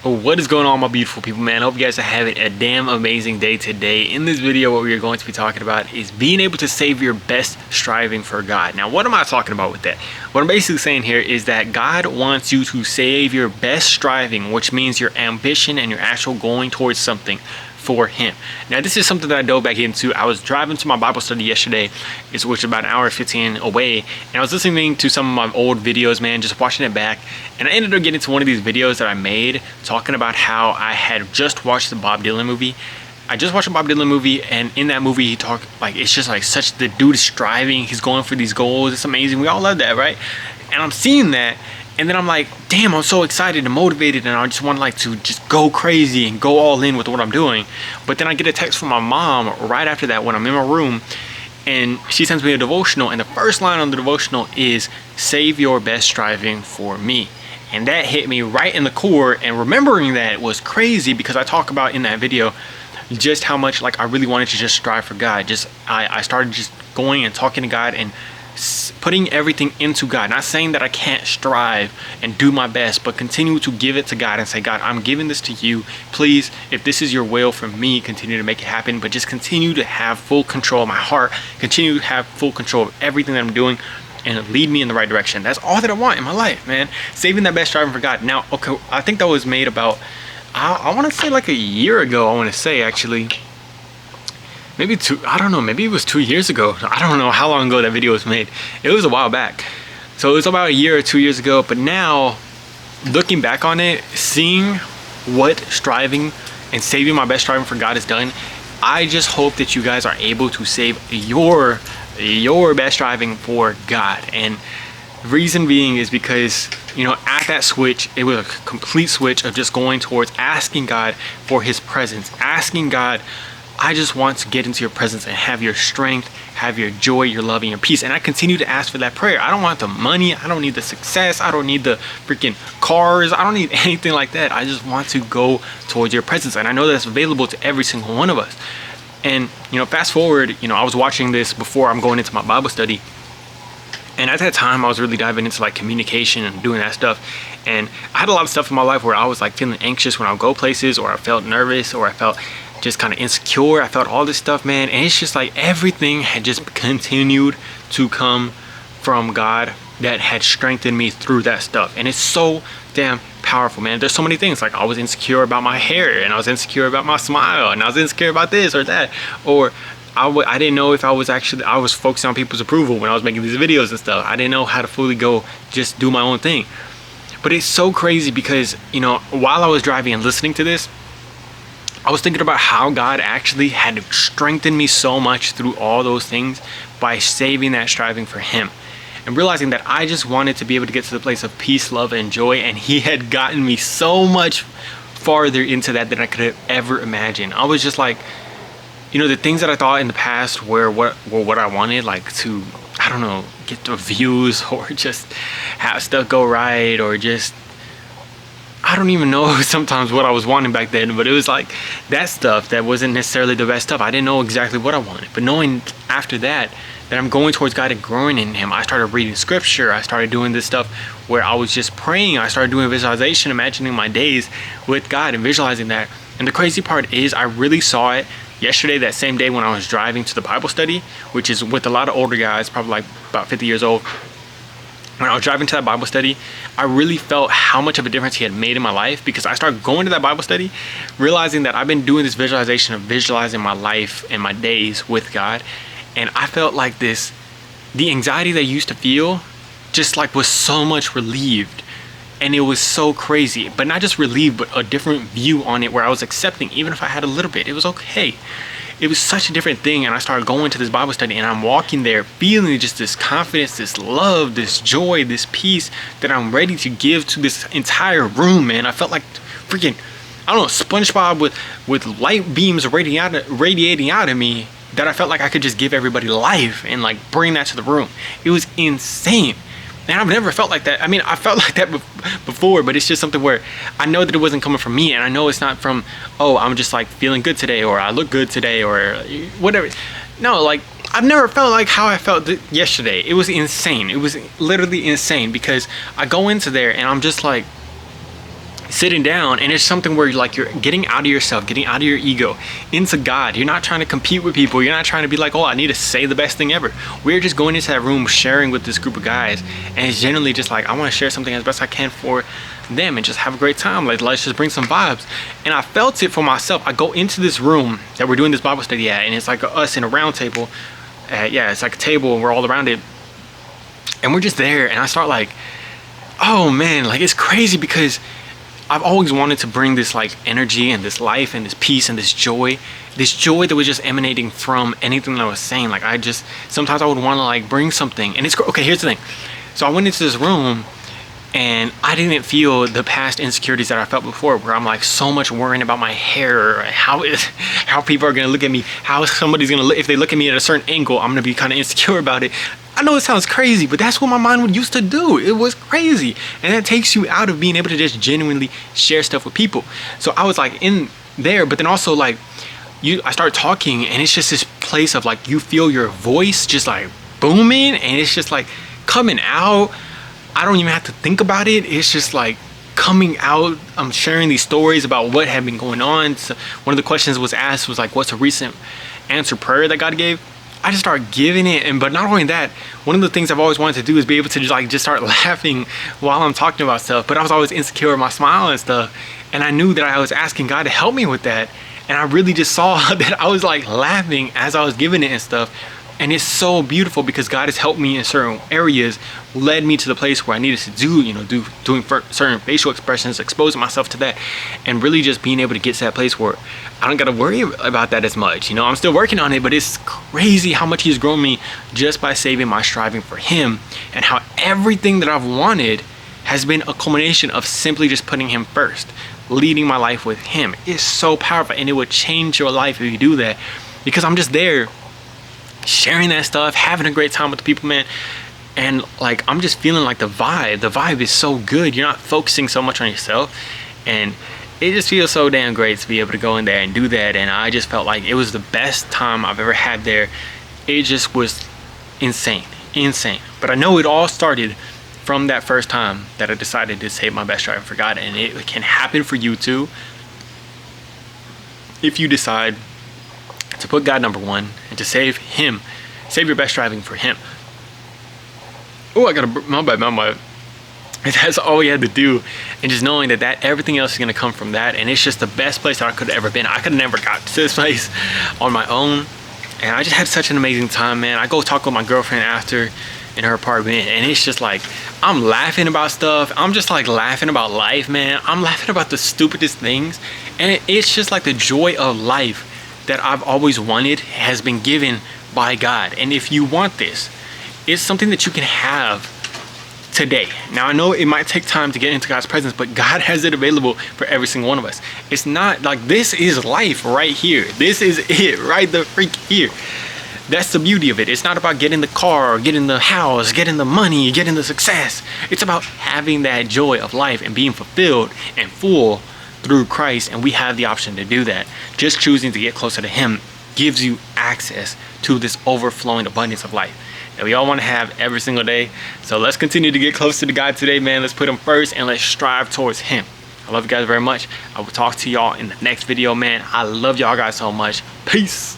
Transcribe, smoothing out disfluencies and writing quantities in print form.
What is going on, my beautiful people, man? I hope you guys are having a damn amazing day today. In this video, what we are going to be talking about is being able to save your best striving for God. Now, what am I talking about with that? What I'm basically saying here is that God wants you to save your best striving, which means your ambition and your actual going towards something for Him. Now, this is something that I dove back into. I was driving to my Bible study yesterday, which is about an hour and 15 away, and I was listening to some of my old videos, man, just watching it back, and I ended up getting to one of these videos that I made talking about how I had just watched the Bob Dylan movie. I just watched a Bob Dylan movie, and in that movie, he talked like, it's just like such, the dude is striving, he's going for these goals, it's amazing, we all love that, right? And I'm seeing that, and then I'm like, damn, I'm so excited and motivated, and I just want to just go crazy and go all in with what I'm doing. But then I get a text from my mom right after that when I'm in my room, and she sends me a devotional, and the first line on the devotional is, "Save your best striving for me." And that hit me right in the core, and remembering that was crazy because I talk about in that video just how much like I really wanted to just strive for God. I started just going and talking to God and putting everything into God, not saying that I can't strive and do my best, but continue to give it to God and say, God, I'm giving this to you. Please, if this is your will for me, continue to make it happen, but just continue to have full control of my heart, continue to have full control of everything that I'm doing, and lead me in the right direction. That's all that I want in my life, man. Saving that best striving for God. Now, okay, I think that was made about, I want to say like a year ago, I want to say actually. Maybe I don't know, maybe it was 2 years ago. I don't know how long ago that video was made. It was a while back. So it was about a year or 2 years ago. But now, looking back on it, seeing what striving and saving my best striving for God has done, I just hope that you guys are able to save your best striving for God. And the reason being is because, you know, at that switch, it was a complete switch of just going towards asking God for His presence, asking God, I just want to get into your presence and have your strength, have your joy, your love, and your peace. And I continue to ask for that prayer. I don't want the money. I don't need the success. I don't need the freaking cars. I don't need anything like that. I just want to go towards your presence. And I know that's available to every single one of us. And, you know, fast forward, you know, I was watching this before I'm going into my Bible study. And at that time, I was really diving into like communication and doing that stuff. And I had a lot of stuff in my life where I was like feeling anxious when I would go places, or I felt nervous, or I felt just kind of insecure. I felt all this stuff, man, and it's just like everything had just continued to come from God that had strengthened me through that stuff. And it's so damn powerful, man. There's so many things, like I was insecure about my hair, and I was insecure about my smile, and I was insecure about this or that, or I didn't know if I was focusing on people's approval when I was making these videos and stuff. I didn't know how to fully go just do my own thing. But it's so crazy because, you know, while I was driving and listening to this, I was thinking about how God actually had strengthened me so much through all those things by saving that striving for Him, and realizing that I just wanted to be able to get to the place of peace, love, and joy, and He had gotten me so much farther into that than I could have ever imagined. I was just like, you know, the things that I thought in the past were what I wanted, like to, I don't know, get the views, or just have stuff go right, or just, I don't even know sometimes what I was wanting back then, but it was like that stuff that wasn't necessarily the best stuff. I didn't know exactly what I wanted, but knowing after that I'm going towards God and growing in Him, I started reading scripture. I started doing this stuff where I was just praying. I started doing visualization, imagining my days with God and visualizing that. And the crazy part is I really saw it yesterday, that same day when I was driving to the Bible study, which is with a lot of older guys, probably like about 50 years old. When I was driving to that Bible study, I really felt how much of a difference He had made in my life, because I started going to that Bible study, realizing that I've been doing this visualization of visualizing my life and my days with God. And I felt like the anxiety that I used to feel just like was so much relieved. And it was so crazy, but not just relieved, but a different view on it, where I was accepting, even if I had a little bit, it was okay. It was such a different thing. And I started going to this Bible study, and I'm walking there feeling just this confidence, this love, this joy, this peace that I'm ready to give to this entire room, man. I felt like freaking, I don't know, SpongeBob with light beams radiating out of me, that I felt like I could just give everybody life and like bring that to the room. It was insane. And I've never felt like that. I mean, I felt like that before, but it's just something where I know that it wasn't coming from me, and I know it's not from, oh, I'm just like feeling good today, or I look good today, or whatever. No, like I've never felt like how I felt yesterday. It was insane. It was literally insane, because I go into there and I'm just like, sitting down, and it's something where you're getting out of yourself, getting out of your ego into God. You're not trying to compete with people. You're not trying to be like, oh, I need to say the best thing ever. We're just going into that room sharing with this group of guys, and it's generally just like, I want to share something as best I can for them and just have a great time. Like, let's just bring some vibes. And I felt it for myself. I go into this room that we're doing this Bible study at, and it's like us in a round table. Yeah, it's like a table and we're all around it, and we're just there, and I start like, oh man, like it's crazy because I've always wanted to bring this like energy and this life and this peace and this joy that was just emanating from anything that I was saying. Like, I just, sometimes I would want to like bring something, and it's okay. Here's the thing. So I went into this room, and I didn't feel the past insecurities that I felt before, where I'm like so much worrying about my hair, how people are gonna look at me, how somebody's gonna look, if they look at me at a certain angle, I'm gonna be kind of insecure about it. I know it sounds crazy, but that's what my mind would used to do. It was crazy, and that takes you out of being able to just genuinely share stuff with people. So I was like in there, but then also like I start talking, and it's just this place of like you feel your voice just like booming, and it's just like coming out. I don't even have to think about it. It's just like coming out. I'm sharing these stories about what had been going on. So one of the questions was asked was like, what's a recent answered prayer that God gave? I just start giving it. And but not only that, one of the things I've always wanted to do is be able to just start laughing while I'm talking about stuff. But I was always insecure with my smile and stuff, and I knew that I was asking God to help me with that. And I really just saw that I was like laughing as I was giving it and stuff. And it's so beautiful because God has helped me in certain areas, led me to the place where I needed to doing certain facial expressions, exposing myself to that, and really just being able to get to that place where I don't got to worry about that as much. I'm still working on it, but it's crazy how much He's grown me just by saving my striving for Him, and how everything that I've wanted has been a culmination of simply just putting Him first, leading my life with Him. It's so powerful, and it would change your life if you do that, because I'm just there sharing that stuff, having a great time with the people, man. And like, I'm just feeling like the vibe is so good. You're not focusing so much on yourself, and it just feels so damn great to be able to go in there and do that. And I just felt like it was the best time I've ever had there. It just was insane. But I know it all started from that first time that I decided to save my best driving for God, and it can happen for you too if you decide to put God number one and to save Him, save your best driving for Him. Oh, I got my bad. That's all we had to do, and just knowing that everything else is gonna come from that, and it's just the best place that I could have ever been. I could have never got to this place on my own, and I just had such an amazing time, man. I go talk with my girlfriend after in her apartment, and it's just like I'm laughing about stuff. I'm just like laughing about life, man. I'm laughing about the stupidest things, and it's just like the joy of life that I've always wanted has been given by God. And if you want this, it's something that you can have today. Now, I know it might take time to get into God's presence, but God has it available for every single one of us. It's not like, this is life right here. This is it right the freak here. That's the beauty of it. It's not about getting the car, getting the house, getting the money, getting the success. It's about having that joy of life and being fulfilled and full through Christ, and we have the option to do that. Just choosing to get closer to Him gives you access to this overflowing abundance of life that we all want to have every single day. So let's continue to get closer to God today, man. Let's put Him first, and let's strive towards Him. I love you guys very much. I will talk to y'all in the next video, man. I love y'all guys so much. Peace.